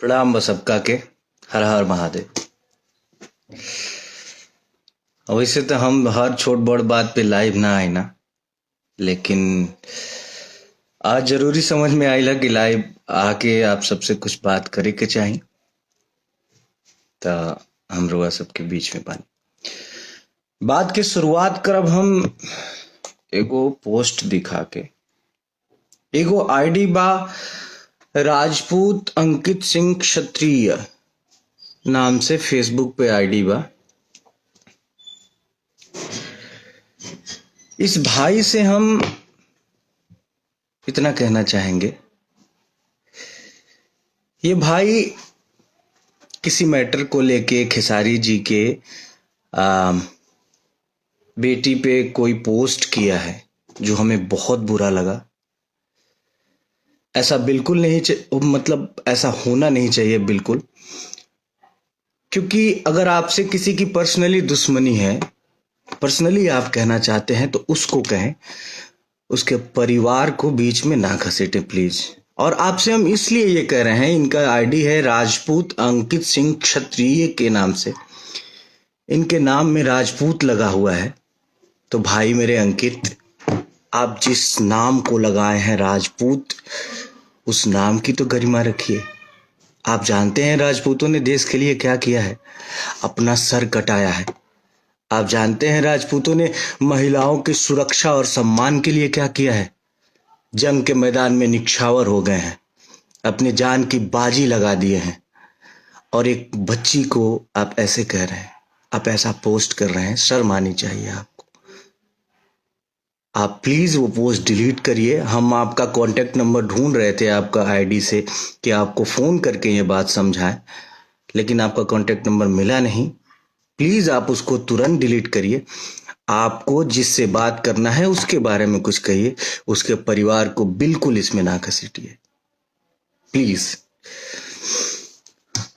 प्रणाम बस सबका के। हर हर महादेव। वैसे तो हम हर छोट बड़ बात पे लाइव ना आए ना, लेकिन आज जरूरी समझ में आइला कि लाइव आके आप सबसे कुछ बात करे के चाही। त हम रुआ सबके बीच में बानी बात के शुरुआत करब हम एगो पोस्ट दिखा के। एगो आईडी बा राजपूत अंकित सिंह क्षत्रिय नाम से फेसबुक पे आईडी बा। इस भाई से हम इतना कहना चाहेंगे, ये भाई किसी मैटर को लेके खेसारी जी के बेटी पे कोई पोस्ट किया है जो हमें बहुत बुरा लगा। ऐसा बिल्कुल नहीं मतलब ऐसा होना नहीं चाहिए बिल्कुल, क्योंकि अगर आपसे किसी की पर्सनली दुश्मनी है, पर्सनली आप कहना चाहते हैं तो उसको कहें, उसके परिवार को बीच में ना घसीटे प्लीज। और आपसे हम इसलिए ये कह रहे हैं, इनका आईडी है राजपूत अंकित सिंह क्षत्रिय के नाम से, इनके नाम में राजपूत लगा हुआ है। तो भाई मेरे अंकित, आप जिस नाम को लगाए हैं राजपूत, उस नाम की तो गरिमा रखिए। आप जानते हैं राजपूतों ने देश के लिए क्या किया है, अपना सर कटाया है। आप जानते हैं राजपूतों ने महिलाओं की सुरक्षा और सम्मान के लिए क्या किया है, जंग के मैदान में निछावर हो गए हैं, अपनी जान की बाजी लगा दिए हैं। और एक बच्ची को आप ऐसे कह रहे हैं, आप ऐसा पोस्ट कर रहे हैं, शर्म आनी चाहिए आपको। आप प्लीज वो पोस्ट डिलीट करिए। हम आपका कांटेक्ट नंबर ढूंढ रहे थे आपका आईडी से कि आपको फोन करके ये बात समझाएं, लेकिन आपका कांटेक्ट नंबर मिला नहीं। प्लीज आप उसको तुरंत डिलीट करिए। आपको जिससे बात करना है उसके बारे में कुछ कहिए, उसके परिवार को बिल्कुल इसमें ना घसीटिए प्लीज।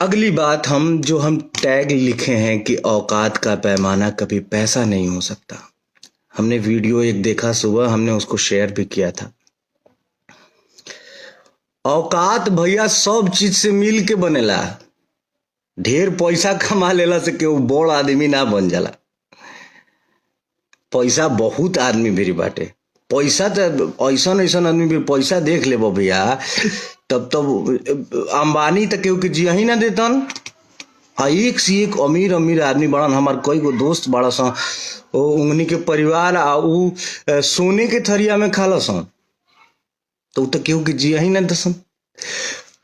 अगली बात, हम टैग लिखे हैं कि औकात का पैमाना कभी पैसा नहीं हो सकता। हमने वीडियो एक देखा सुबह, हमने उसको शेयर भी किया था। औकात भैया सब चीज से मिल के बनेला। ढेर पैसा कमा लेला से केहू बड़ आदमी ना बन जाला। पैसा बहुत आदमी भी बाटे, पैसा तो ऐसा ऐसा आदमी भी पैसा देख लेबो भैया, तब अंबानी तक केहू के जिया ही ना देतन। एक से एक अमीर अमीर आदमी बड़न। हमार कई गो दोस्त बड़ा सा, उंगनी के परिवार आ उ सोने के थरिया में खाला सन, तो केहू के जिया ही ना दसन।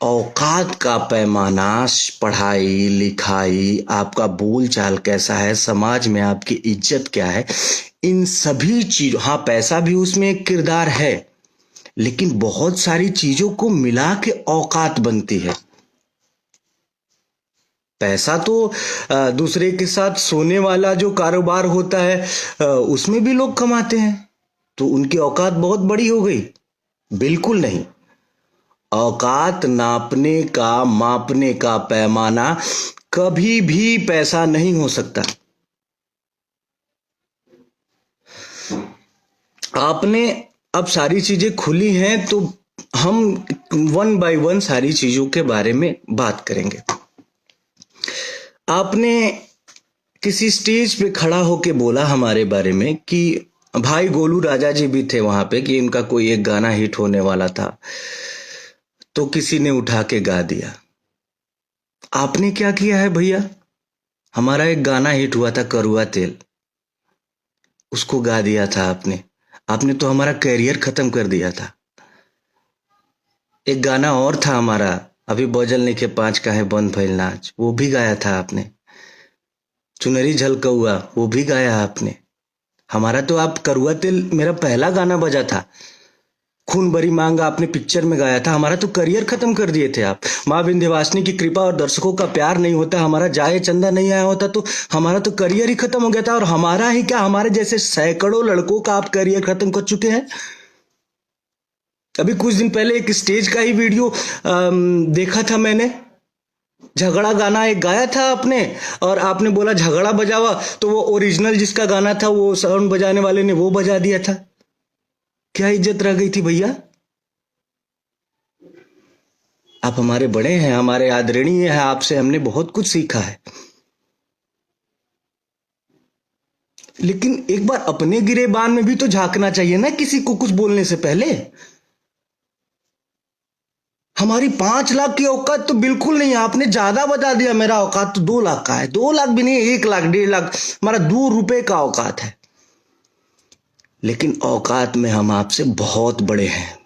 औकात का पैमाना, पढ़ाई लिखाई, आपका बोल चाल कैसा है, समाज में आपकी इज्जत क्या है, इन सभी चीजों, हाँ पैसा भी उसमें एक किरदार है, लेकिन बहुत सारी चीजों को मिला के औकात बनती है। पैसा तो दूसरे के साथ सोने वाला जो कारोबार होता है उसमें भी लोग कमाते हैं, तो उनकी औकात बहुत बड़ी हो गई? बिल्कुल नहीं। औकात नापने का, मापने का पैमाना कभी भी पैसा नहीं हो सकता। आपने अब सारी चीजें खुली हैं तो हम वन बाय वन सारी चीजों के बारे में बात करेंगे। आपने किसी स्टेज पे खड़ा होके बोला हमारे बारे में कि भाई गोलू राजा जी भी थे वहां पे, कि इनका कोई एक गाना हिट होने वाला था, तो किसी ने उठा के गा दिया। आपने क्या किया है भैया? हमारा एक गाना हिट हुआ था करुआ तेल, उसको गा दिया था आपने। आपने तो हमारा कैरियर खत्म कर दिया था। एक गाना और था हमारा, अभी बजल नहीं के 5 का है बंद भइल नाच, वो भी गाया था आपने। चुनरी झलकौआ, वो भी गाया आपने। हमारा तो आप करुआ तेल मेरा पहला गाना बजा था। खून भरी मांग आपने पिक्चर में गाया था। हमारा तो करियर खत्म कर दिए थे आप। माँ विंध्यवासिनी की कृपा और दर्शकों का प्यार नहीं होता, हमारा जाए चंदा नहीं आया होता, तो हमारा तो करियर ही खत्म हो गया था। और हमारा ही क्या, हमारे जैसे सैकड़ों लड़कों का आप करियर खत्म कर चुके हैं। अभी कुछ दिन पहले एक स्टेज का ही वीडियो देखा था मैंने, झगड़ा गाना एक गाया था आपने, और आपने बोला झगड़ा बजावा, तो वो ओरिजिनल जिसका गाना था वो साउंड बजाने वाले ने वो बजा दिया था। क्या इज्जत रह गई थी भैया? आप हमारे बड़े हैं, हमारे आदरणीय हैं, आपसे हमने बहुत कुछ सीखा है। लेकिन एक बार अपने गिरेबान में भी तो झांकना चाहिए ना, किसी को कुछ बोलने से पहले। हमारी 5 लाख की औकात तो बिल्कुल नहीं है, आपने ज्यादा बता दिया। मेरा औकात तो 2 लाख का है, 2 लाख भी नहीं, 1 लाख 1.5 लाख, हमारा 2 रुपए का औकात है। लेकिन औकात में हम आपसे बहुत बड़े हैं।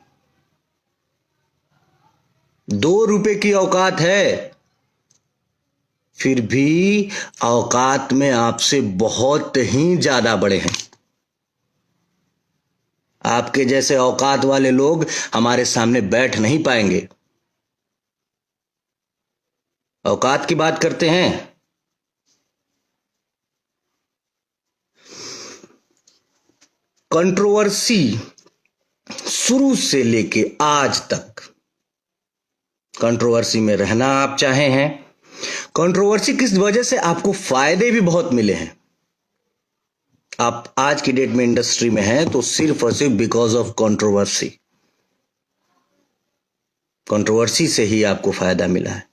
2 रुपए की औकात है, फिर भी औकात में आपसे बहुत ही ज्यादा बड़े हैं। आपके जैसे औकात वाले लोग हमारे सामने बैठ नहीं पाएंगे। औकात की बात करते हैं। कंट्रोवर्सी शुरू से लेके आज तक कंट्रोवर्सी में रहना आप चाहे हैं। कंट्रोवर्सी किस वजह से आपको फायदे भी बहुत मिले हैं। आप आज की डेट में इंडस्ट्री में हैं तो सिर्फ और सिर्फ बिकॉज ऑफ कंट्रोवर्सी। कंट्रोवर्सी से ही आपको फायदा मिला है।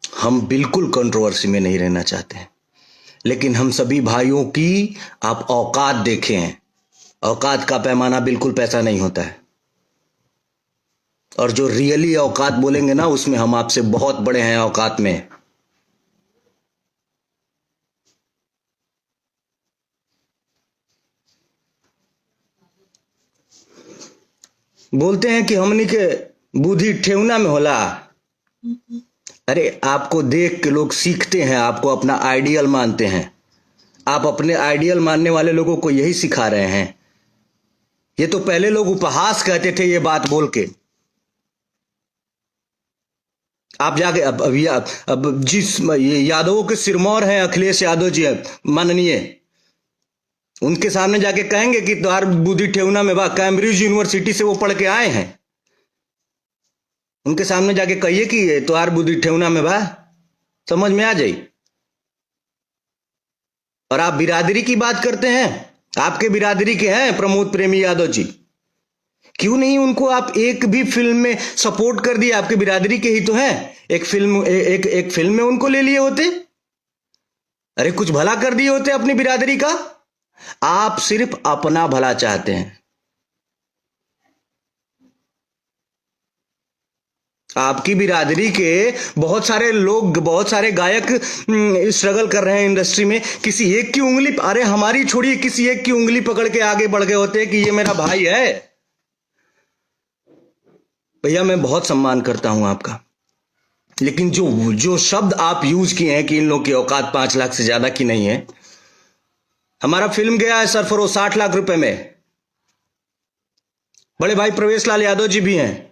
हम बिल्कुल कंट्रोवर्सी में नहीं रहना चाहते हैं, लेकिन हम सभी भाइयों की आप औकात देखे हैं। औकात का पैमाना बिल्कुल पैसा नहीं होता है, और जो रियली औकात बोलेंगे ना, उसमें हम आपसे बहुत बड़े हैं औकात में। बोलते हैं कि हमनी के बुद्धि ठेहुना में होला। अरे आपको देख के लोग सीखते हैं, आपको अपना आइडियल मानते हैं। आप अपने आइडियल मानने वाले लोगों को यही सिखा रहे हैं। ये तो पहले लोग उपहास कहते थे ये बात बोल के। आप जाके अब जिस ये यादवों के सिरमौर हैं अखिलेश यादव जी माननीय, उनके सामने जाके कहेंगे कि तुम्हार बुद्धि ठेहुना में बा, कैम्ब्रिज यूनिवर्सिटी से वो पढ़ के आए हैं। उनके सामने जाके कहिए कि तुम्हार बुद्धि ठेहुना में बा, समझ में आ जाई। और आप बिरादरी की बात करते हैं, आपके बिरादरी के हैं प्रमोद प्रेमी यादव जी। क्यों नहीं उनको आप एक भी फिल्म में सपोर्ट कर दिए? आपके बिरादरी के ही तो हैं। एक फिल्म में उनको ले लिए होते। अरे कुछ भला कर दिए होते अपनी बिरादरी का। आप सिर्फ अपना भला चाहते हैं। आपकी बिरादरी के बहुत सारे लोग, बहुत सारे गायक स्ट्रगल कर रहे हैं इंडस्ट्री में। किसी एक की उंगली, अरे हमारी छोड़िए, किसी एक की उंगली पकड़ के आगे बढ़ गए होते कि ये मेरा भाई है। भैया मैं बहुत सम्मान करता हूं आपका, लेकिन जो जो शब्द आप यूज किए हैं कि इन लोग की औकात 5 लाख से ज्यादा की नहीं है। हमारा फिल्म गया है सरफरोश 60 लाख रुपए में। बड़े भाई प्रवेश लाल यादव जी भी हैं।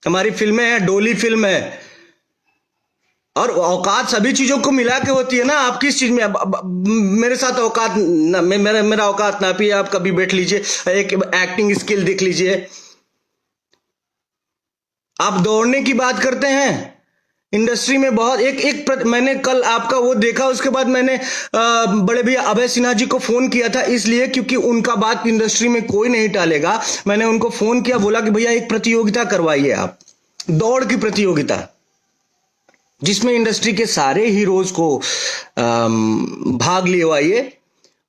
हमारी फिल्में हैं, डोली फिल्म है। और औकात सभी चीजों को मिला के होती है ना। आप किस चीज में मेरे साथ औकात ना, मेरा औकात नापिए। आप कभी बैठ लीजिए, एक एक्टिंग स्किल देख लीजिए। आप दौड़ने की बात करते हैं इंडस्ट्री में बहुत मैंने कल आपका वो देखा, उसके बाद मैंने बड़े भैया अभय सिन्हा जी को फोन किया था, इसलिए क्योंकि उनका बात इंडस्ट्री में कोई नहीं टालेगा। मैंने उनको फोन किया, बोला कि भैया एक प्रतियोगिता करवाइए आप, दौड़ की प्रतियोगिता, जिसमें इंडस्ट्री के सारे हीरोज को भाग लिवाइए।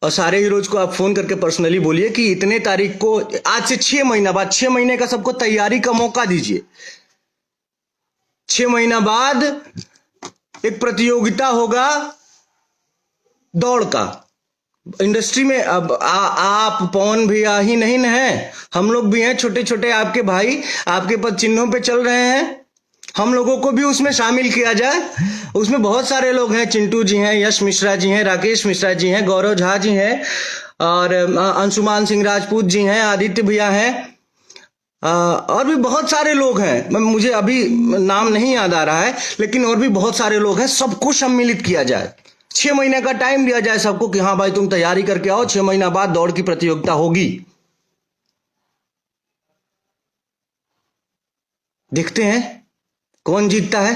और सारे हीरोज को आप फोन करके पर्सनली बोलिए कि इतने तारीख को, आज से 6 महीना बाद, 6 महीने का सबको तैयारी का मौका दीजिए। 6 महीना बाद एक प्रतियोगिता होगा दौड़ का। इंडस्ट्री में अब आप पवन भैया ही नहीं न है, हम लोग भी हैं, छोटे छोटे आपके भाई आपके पद चिन्हों पे चल रहे हैं। हम लोगों को भी उसमें शामिल किया जाए। उसमें बहुत सारे लोग हैं, चिंटू जी हैं, यश मिश्रा जी हैं, राकेश मिश्रा जी हैं, गौरव झा जी हैं, और अंशुमान सिंह राजपूत जी हैं, आदित्य भैया हैं, और भी बहुत सारे लोग हैं। मुझे अभी नाम नहीं याद आ रहा है, लेकिन और भी बहुत सारे लोग हैं। सबको सम्मिलित किया जाए, 6 महीने का टाइम दिया जाए सबको कि हाँ भाई तुम तैयारी करके आओ, 6 महीना बाद दौड़ की प्रतियोगिता होगी। देखते हैं कौन जीतता है।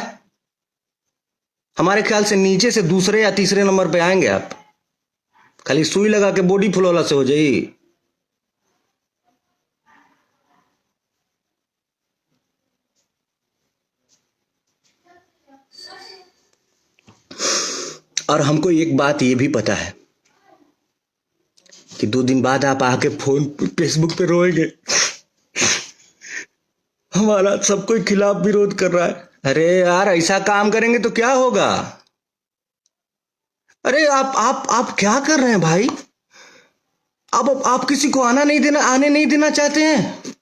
हमारे ख्याल से नीचे से दूसरे या तीसरे नंबर पे आएंगे आप। खाली सुई लगा के बॉडी फुलौला से हो जाई। और हमको एक बात ये भी पता है कि 2 दिन बाद आप आके फोन फेसबुक पे रोएंगे, हमारा सब कोई खिलाफ विरोध कर रहा है। अरे यार, ऐसा काम करेंगे तो क्या होगा? अरे आप क्या कर रहे हैं भाई? आप किसी को आने नहीं देना चाहते हैं।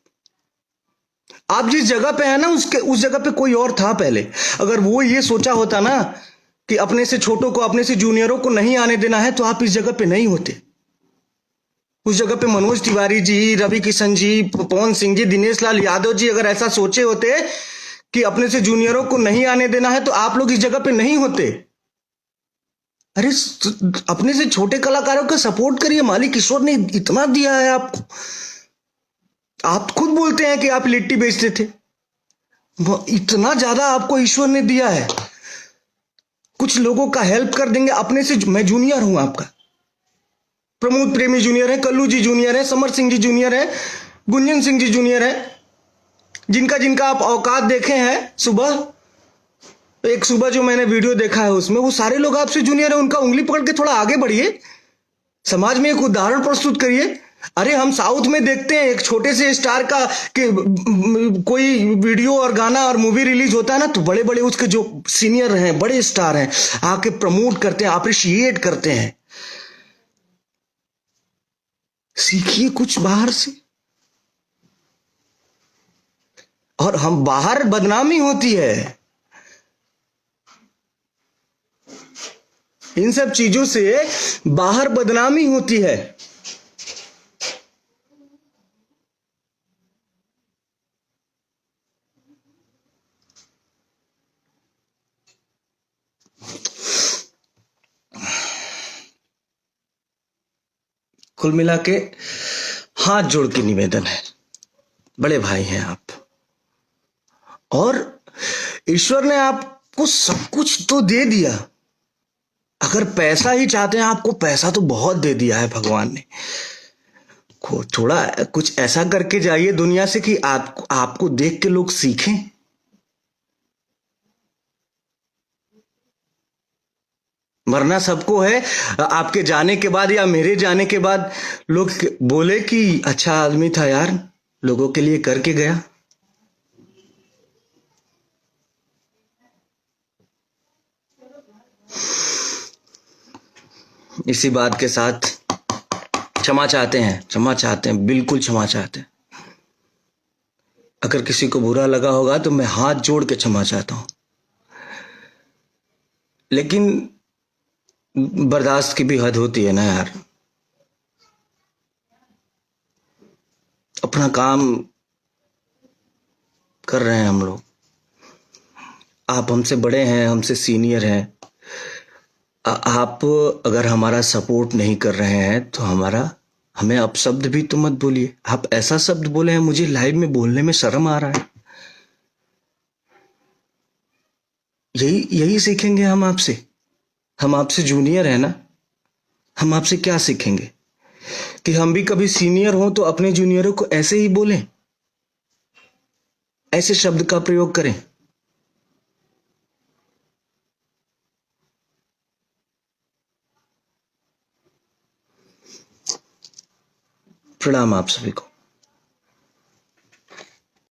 आप जिस जगह पे है ना, उस जगह पे कोई और था पहले। अगर वो ये सोचा होता ना कि अपने से छोटों को, अपने से जूनियरों को नहीं आने देना है, तो आप इस जगह पे नहीं होते। उस जगह पे मनोज तिवारी जी, रवि किशन जी, पवन सिंह जी, दिनेश लाल यादव जी अगर ऐसा सोचे होते कि अपने से जूनियरों को नहीं आने देना है, तो आप लोग इस जगह पे नहीं होते। अरे अपने से छोटे कलाकारों का सपोर्ट करिए। मालिक ईश्वर ने इतना दिया है आपको। आप खुद बोलते हैं कि आप लिट्टी बेचते थे। इतना ज्यादा आपको ईश्वर ने दिया है। कुछ लोगों का हेल्प कर देंगे अपने से। मैं जूनियर हूं आपका, प्रमोद प्रेमी जूनियर है, कल्लू जी जूनियर है, समर सिंह जी जूनियर है, गुंजन सिंह जी जूनियर है। जिनका जिनका आप औकात देखे हैं, एक सुबह जो मैंने वीडियो देखा है उसमें, वो सारे लोग आपसे जूनियर है। उनका उंगली पकड़ के थोड़ा आगे बढ़िए, समाज में एक उदाहरण प्रस्तुत करिए। अरे हम साउथ में देखते हैं एक छोटे से स्टार का कि कोई वीडियो और गाना और मूवी रिलीज होता है ना, तो बड़े बड़े उसके जो सीनियर हैं, बड़े स्टार हैं, आके प्रमोट करते हैं, अप्रिशिएट करते हैं। सीखिए कुछ बाहर से। और हम बाहर बदनामी होती है इन सब चीजों से, बाहर बदनामी होती है। कुल मिला के हाथ जोड़ के निवेदन है, बड़े भाई हैं आप, और ईश्वर ने आपको सब कुछ तो दे दिया। अगर पैसा ही चाहते हैं, आपको पैसा तो बहुत दे दिया है भगवान ने। थोड़ा कुछ ऐसा करके जाइए दुनिया से कि आपको देख के लोग सीखें। मरना सबको है। आपके जाने के बाद या मेरे जाने के बाद लोग बोले कि अच्छा आदमी था यार, लोगों के लिए करके गया। इसी बात के साथ क्षमा चाहते हैं, बिल्कुल क्षमा चाहते हैं। अगर किसी को बुरा लगा होगा तो मैं हाथ जोड़ के क्षमा चाहता हूं, लेकिन बर्दाश्त की भी हद होती है ना यार। अपना काम कर रहे हैं हम लोग। आप हमसे बड़े हैं, हमसे सीनियर हैं। आप अगर हमारा सपोर्ट नहीं कर रहे हैं तो हमें अपशब्द भी तो मत बोलिए। आप ऐसा शब्द बोले हैं, मुझे लाइव में बोलने में शर्म आ रहा है। यही सीखेंगे हम आपसे। हम आपसे जूनियर है ना, हम आपसे क्या सीखेंगे? कि हम भी कभी सीनियर हो तो अपने जूनियरों को ऐसे ही बोलें, ऐसे शब्द का प्रयोग करें। प्रणाम आप सभी को।